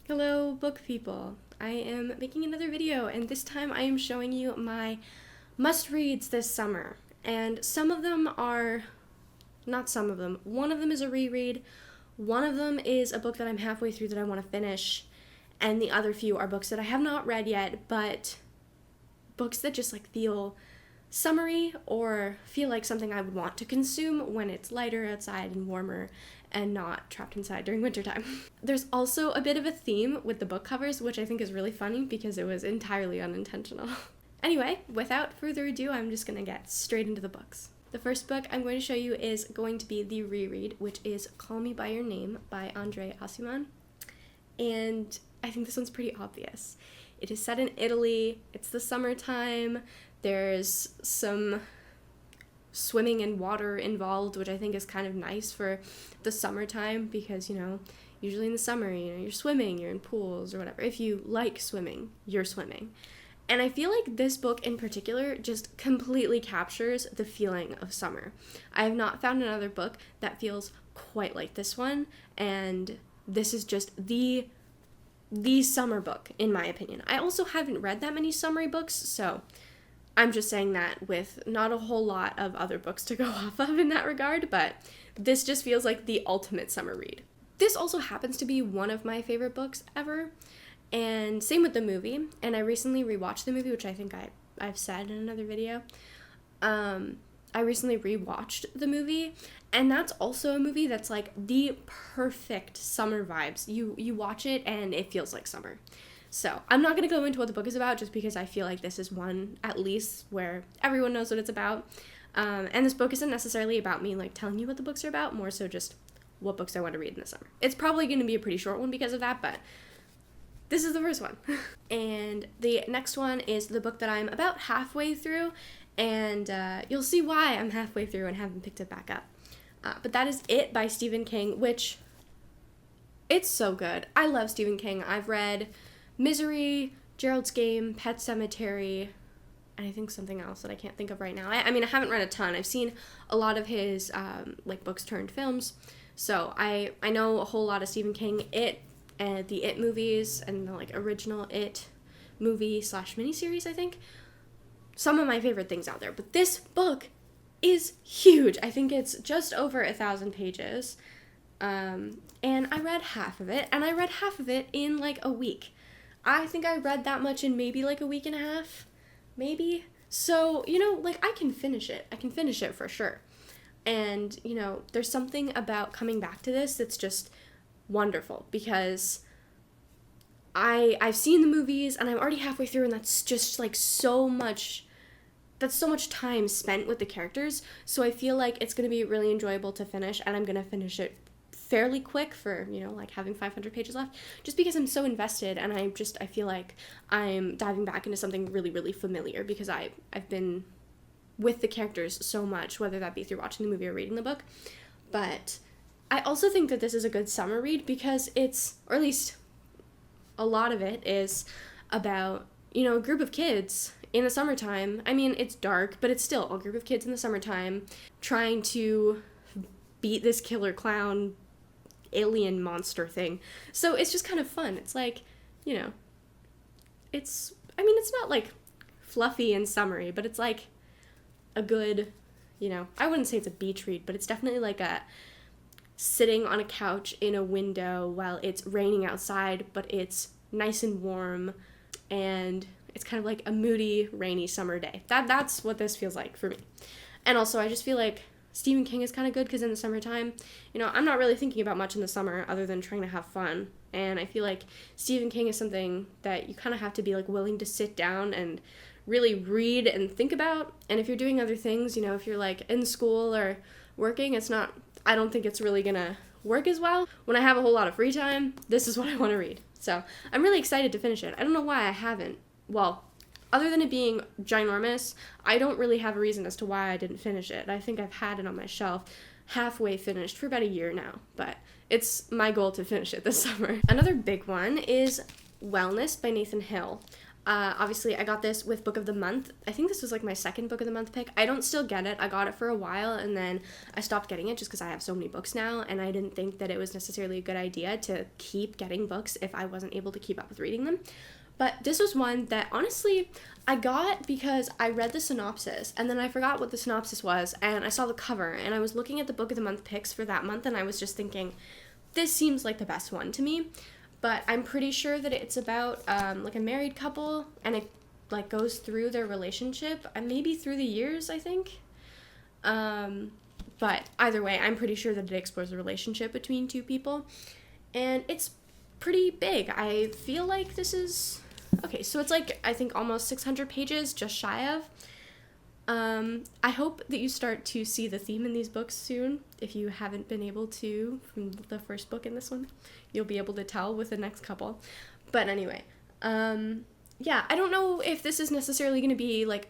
Hello, book people. I am making another video, and this time I am showing you my must-reads this summer. And some of them are, not some of them, one of them is a reread, one of them is a book that I'm halfway through that I want to finish, and the other few are books that I have not read yet, but books that just feel summery or feel like something I would want to consume when it's lighter outside and warmer and not trapped inside during wintertime. There's also a bit of a theme with the book covers, which I think is really funny because it was entirely unintentional. Anyway, without further ado, I'm just gonna get straight into the books. The first book I'm going to show you is going to be the reread, which is Call Me By Your Name by Andre Aciman. And I think this one's pretty obvious. It is set in Italy, it's the summertime, there's some swimming in water involved, which I think is kind of nice for the summertime because, usually in the summer, you're swimming, you're in pools or whatever. If you like swimming, you're swimming. And I feel like this book in particular just completely captures the feeling of summer. I have not found another book that feels quite like this one, and this is just the summer book, in my opinion. I also haven't read that many summery books, so I'm just saying that with not a whole lot of other books to go off of in that regard, but this just feels like the ultimate summer read. This also happens to be one of my favorite books ever, and same with the movie, and I recently rewatched the movie, which I think I've said in another video. I recently rewatched the movie, and that's also a movie that's like the perfect summer vibes. You watch it and it feels like summer. So I'm not going to go into what the book is about just because I feel like this is one, at least, where everyone knows what it's about. And this book isn't necessarily about me telling you what the books are about, more so just what books I want to read in the summer. It's probably going to be a pretty short one because of that, but this is the first one. And the next one is the book that I'm about halfway through, and you'll see why I'm halfway through and haven't picked it back up. But that is It by Stephen King, which, it's so good. I love Stephen King. I've read Misery, Gerald's Game, Pet Sematary, and I think something else that I can't think of right now. I mean, I haven't read a ton. I've seen a lot of his books turned films, so I know a whole lot of Stephen King. The It movies and the original It movie / miniseries, I think. Some of my favorite things out there, but this book is huge. I think it's just over 1,000 pages, and I read half of it, and I read half of it in a week. I think I read that much in maybe a week and a half, maybe. So, I can finish it. I can finish it for sure. And, there's something about coming back to this that's just wonderful because I've seen the movies and I'm already halfway through, and that's just so much time spent with the characters. So I feel like it's going to be really enjoyable to finish, and I'm going to finish it fairly quick for, having 500 pages left, just because I'm so invested, and I feel like I'm diving back into something really, really familiar because I've been with the characters so much, whether that be through watching the movie or reading the book. But I also think that this is a good summer read because it's, or at least a lot of it is about, a group of kids in the summertime. I mean, it's dark, but it's still a group of kids in the summertime trying to beat this killer clown alien monster thing. So it's just kind of fun. It's it's not fluffy and summery, but it's a good, I wouldn't say it's a beach read, but it's definitely a sitting on a couch in a window while it's raining outside, but it's nice and warm, and it's kind of a moody, rainy summer day. That's what this feels like for me. And also, I just feel like Stephen King is kind of good because in the summertime, I'm not really thinking about much in the summer other than trying to have fun. And I feel like Stephen King is something that you kind of have to be willing to sit down and really read and think about. And if you're doing other things, if you're in school or working, I don't think it's really gonna work as well. When I have a whole lot of free time, this is what I want to read. So I'm really excited to finish it. I don't know why I haven't. Well, other than it being ginormous, I don't really have a reason as to why I didn't finish it. I think I've had it on my shelf halfway finished for about a year now, but it's my goal to finish it this summer. Another big one is Wellness by Nathan Hill. Obviously, I got this with Book of the Month. I think this was like my second Book of the Month pick. I don't still get it. I got it for a while and then I stopped getting it just because I have so many books now, and I didn't think that it was necessarily a good idea to keep getting books if I wasn't able to keep up with reading them. But this was one that honestly I got because I read the synopsis and then I forgot what the synopsis was, and I saw the cover and I was looking at the Book of the Month picks for that month and I was just thinking, this seems like the best one to me. But I'm pretty sure that it's about like a married couple, and it like goes through their relationship and maybe through the years, I think. But either way, I'm pretty sure that it explores the relationship between two people, and it's pretty big. I feel like this is okay. So it's like I think almost 600 pages, just shy of. I hope that you start to see the theme in these books soon. If you haven't been able to from the first book in this one, you'll be able to tell with the next couple. But anyway, yeah, I don't know if this is necessarily going to be like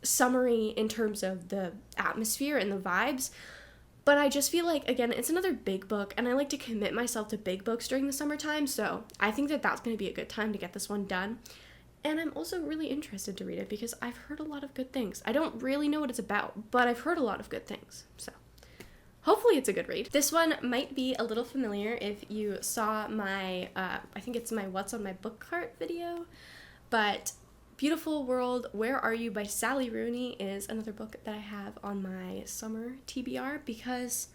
summery in terms of the atmosphere and the vibes, but I just feel like, again, it's another big book, and I like to commit myself to big books during the summertime, so I think that that's going to be a good time to get this one done. And I'm also really interested to read it because I've heard a lot of good things. I don't really know what it's about, but I've heard a lot of good things. So hopefully it's a good read. This one might be a little familiar if you saw my, I think it's my What's on My Book Cart video, but Beautiful World, Where Are You by Sally Rooney is another book that I have on my summer TBR because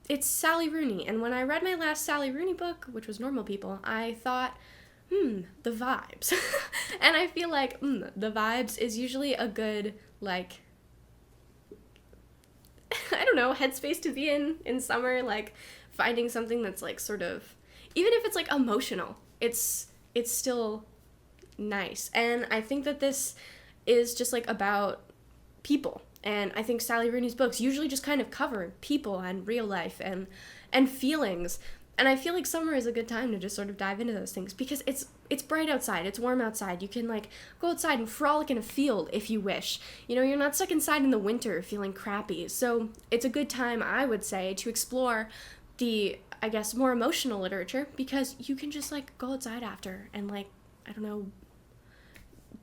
it's Sally Rooney. And when I read my last Sally Rooney book, which was Normal People, I thought, the vibes. And I feel like, the vibes is usually a good, like, I don't know, headspace to be in summer, like, finding something that's, like, sort of, even if it's, like, emotional, it's still nice. And I think that this is just, like, about people. And I think Sally Rooney's books usually just kind of cover people and real life and feelings. And I feel like summer is a good time to just sort of dive into those things because it's bright outside, it's warm outside. You can like go outside and frolic in a field if you wish. You know, you're not stuck inside in the winter feeling crappy. So it's a good time, I would say, to explore the, I guess, more emotional literature because you can just like go outside after and like, I don't know,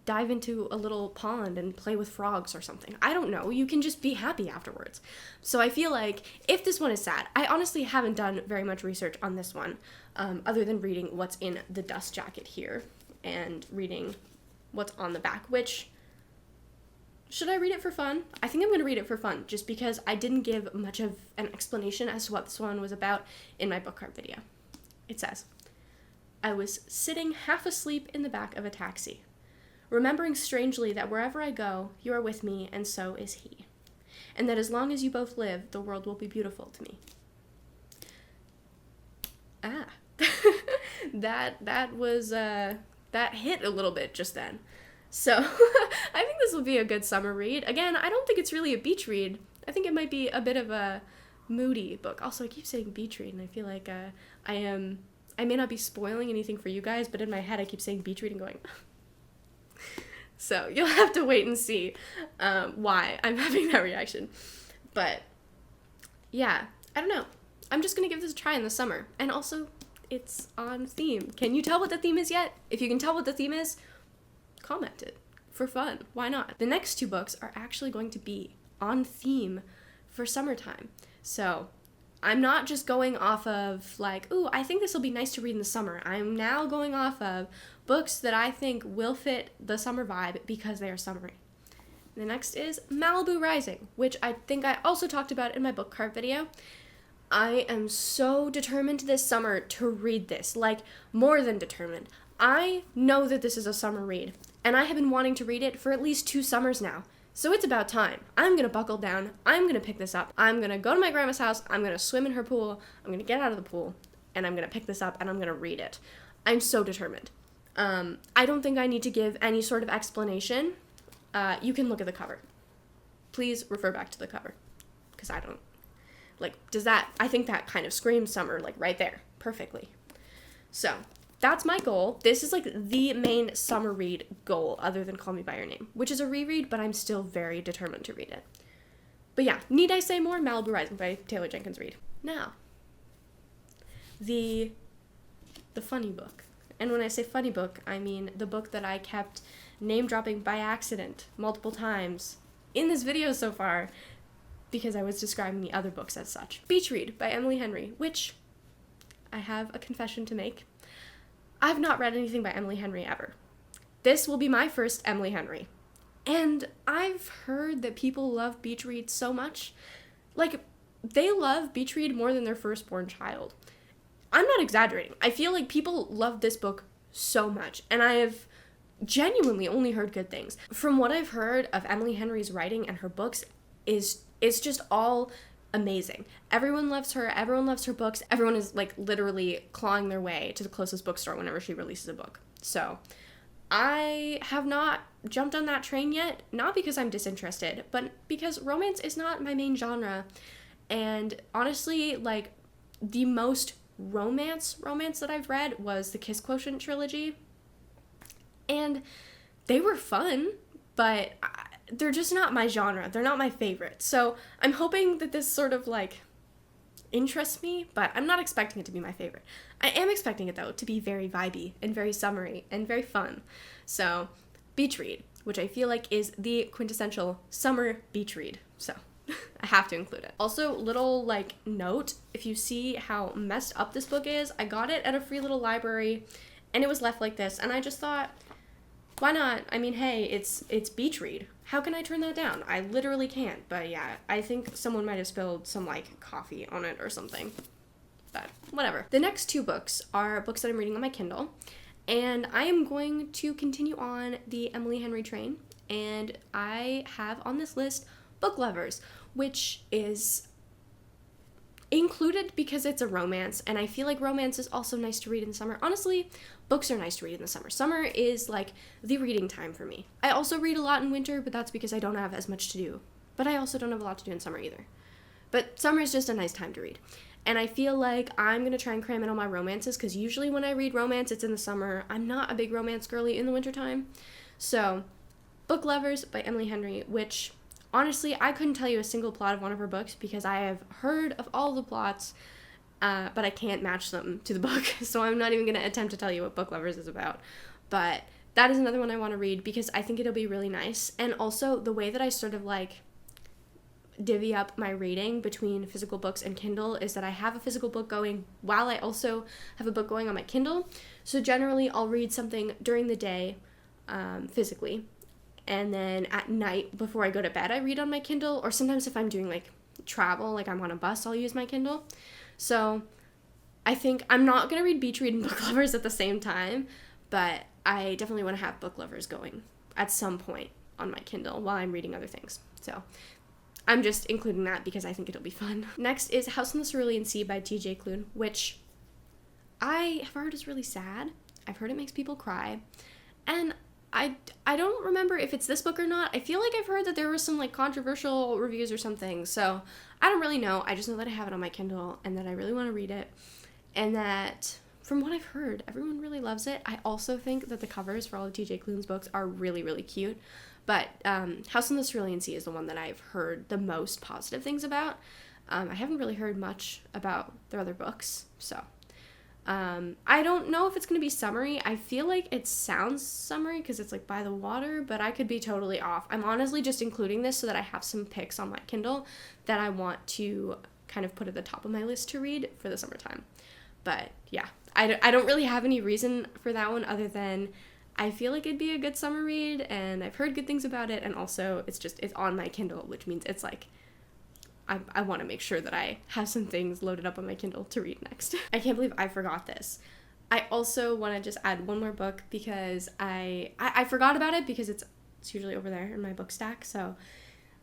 dive into a little pond and play with frogs or something. I don't know. You can just be happy afterwards. So I feel like if this one is sad, I honestly haven't done very much research on this one, other than reading what's in the dust jacket here and reading what's on the back, which, should I read it for fun? I think I'm going to read it for fun just because I didn't give much of an explanation as to what this one was about in my book cart video. It says, I was sitting half asleep in the back of a taxi, remembering strangely that wherever I go, you are with me, and so is he. And that as long as you both live, the world will be beautiful to me. That was, that hit a little bit just then. So, I think this will be a good summer read. Again, I don't think it's really a beach read. I think it might be a bit of a moody book. Also, I keep saying beach read, and I feel like, I may not be spoiling anything for you guys, but in my head I keep saying beach read and going, so you'll have to wait and see why I'm having that reaction. But yeah, I don't know. I'm just going to give this a try in the summer. And also, it's on theme. Can you tell what the theme is yet? If you can tell what the theme is, comment it for fun. Why not? The next two books are actually going to be on theme for summertime. So I'm not just going off of like, ooh, I think this will be nice to read in the summer. I'm now going off of books that I think will fit the summer vibe because they are summery. The next is Malibu Rising, which I think I also talked about in my book cart video. I am so determined this summer to read this, like more than determined. I know that this is a summer read, and I have been wanting to read it for at least 2 summers now. So it's about time. I'm going to buckle down. I'm going to pick this up. I'm going to go to my grandma's house. I'm going to swim in her pool. I'm going to get out of the pool, and I'm going to pick this up, and I'm going to read it. I'm so determined. I don't think I need to give any sort of explanation. You can look at the cover. Please refer back to the cover, because I don't, like, I think that kind of screams summer, like, right there, perfectly. So, that's my goal. This is, like, the main summer read goal, other than Call Me By Your Name, which is a reread, but I'm still very determined to read it. But yeah, need I say more? Malibu Rising by Taylor Jenkins Reid. Now, the funny book. And when I say funny book, I mean the book that I kept name dropping by accident multiple times in this video so far because I was describing the other books as such. Beach Read by Emily Henry, which I have a confession to make. I've not read anything by Emily Henry ever. This will be my first Emily Henry. And I've heard that people love Beach Read so much. Like, they love Beach Read more than their firstborn child. I'm not exaggerating. I feel like people love this book so much, and I have genuinely only heard good things. From what I've heard of Emily Henry's writing and her books, it's just all amazing. Everyone loves her books. Everyone is like literally clawing their way to the closest bookstore whenever she releases a book. So I have not jumped on that train yet, not because I'm disinterested, but because romance is not my main genre. And honestly, like, the most romance that I've read was the Kiss Quotient trilogy. And they were fun, but they're just not my genre. They're not my favorite. So I'm hoping that this sort of like interests me, but I'm not expecting it to be my favorite. I am expecting it though to be very vibey and very summery and very fun. So Beach Read, which I feel like is the quintessential summer beach read. So I have to include it. Also, little like note, if you see how messed up this book is, I got it at a free little library and it was left like this, and I just thought, why not? I mean, hey, it's Beach Read. How can I turn that down? I literally can't. But yeah, I think someone might have spilled some like coffee on it or something. But whatever. The next two books are books that I'm reading on my Kindle, and I am going to continue on the Emily Henry train, and I have on this list Book Lovers, which is included because it's a romance, and I feel like romance is also nice to read in the summer. Honestly, books are nice to read in the summer. Summer is like the reading time for me. I also read a lot in winter, but that's because I don't have as much to do. But I also don't have a lot to do in summer either. But summer is just a nice time to read. And I feel like I'm going to try and cram in all my romances, because usually when I read romance, it's in the summer. I'm not a big romance girly in the wintertime. So, Book Lovers by Emily Henry, which honestly, I couldn't tell you a single plot of one of her books because I have heard of all the plots, but I can't match them to the book, so I'm not even going to attempt to tell you what Book Lovers is about. But that is another one I want to read because I think it'll be really nice. And also, the way that I sort of like divvy up my reading between physical books and Kindle is that I have a physical book going while I also have a book going on my Kindle. So generally, I'll read something during the day physically, and then at night, before I go to bed, I read on my Kindle, or sometimes if I'm doing, like, travel, like I'm on a bus, I'll use my Kindle. So I think I'm not going to read Beach Read and Book Lovers at the same time, but I definitely want to have Book Lovers going at some point on my Kindle while I'm reading other things. So I'm just including that because I think it'll be fun. Next is House on the Cerulean Sea by T.J. Klune, which I have heard is really sad. I've heard it makes people cry, and I don't remember if it's this book or not. I feel like I've heard that there were some like controversial reviews or something, so I don't really know. I just know that I have it on my Kindle and that I really want to read it, and that from what I've heard, everyone really loves it. I also think that the covers for all of T.J. Klune's books are really, really cute, but House on the Cerulean Sea is the one that I've heard the most positive things about. I haven't really heard much about their other books, so I don't know if it's going to be summery. I feel like it sounds summery because it's like by the water, but I could be totally off. I'm honestly just including this so that I have some picks on my Kindle that I want to kind of put at the top of my list to read for the summertime. But yeah, I don't really have any reason for that one other than I feel like it'd be a good summer read, and I've heard good things about it, and also it's on my Kindle, which means it's like I want to make sure that I have some things loaded up on my Kindle to read next. I can't believe I forgot this. I also want to just add one more book because I forgot about it because it's usually over there in my book stack. So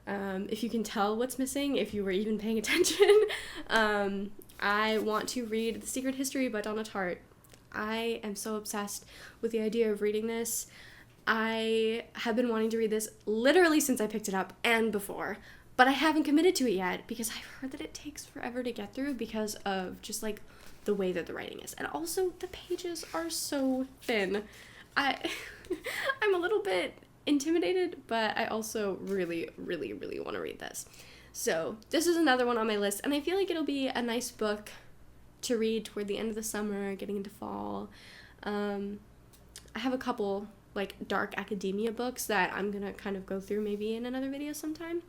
if you can tell what's missing, if you were even paying attention, I want to read The Secret History by Donna Tartt. I am so obsessed with the idea of reading this. I have been wanting to read this literally since I picked it up and before. But I haven't committed to it yet because I've heard that it takes forever to get through because of just like the way that the writing is. And also the pages are so thin. I'm a little bit intimidated, but I also really, really, really want to read this. So this is another one on my list, and I feel like it'll be a nice book to read toward the end of the summer, getting into fall. I have a couple like dark academia books that I'm gonna kind of go through maybe in another video sometime,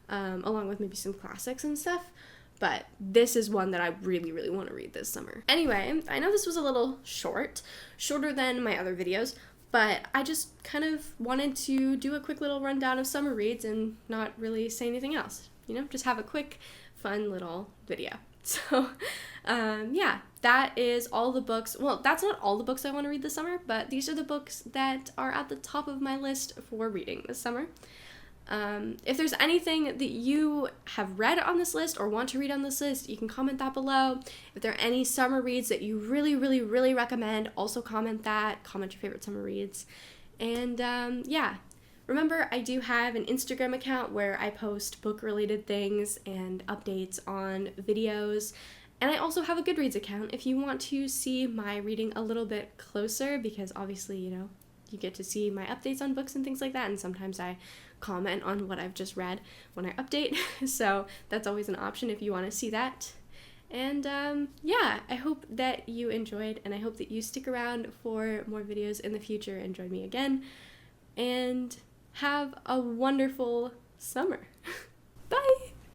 along with maybe some classics and stuff. But this is one that I really, really want to read this summer. Anyway, I know this was a little shorter than my other videos, but I just kind of wanted to do a quick little rundown of summer reads and not really say anything else. You know, just have a quick, fun little video. So, yeah, that is all the books. Well, that's not all the books I want to read this summer, but these are the books that are at the top of my list for reading this summer. If there's anything that you have read on this list or want to read on this list, you can comment that below. If there are any summer reads that you really, really, really recommend, also comment that. Comment your favorite summer reads. And yeah, remember I do have an Instagram account where I post book-related things and updates on videos. And I also have a Goodreads account if you want to see my reading a little bit closer, because obviously, you know, you get to see my updates on books and things like that, and sometimes I comment on what I've just read when I update, so that's always an option if you want to see that. And yeah, I hope that you enjoyed, and I hope that you stick around for more videos in the future and join me again, and have a wonderful summer. Bye!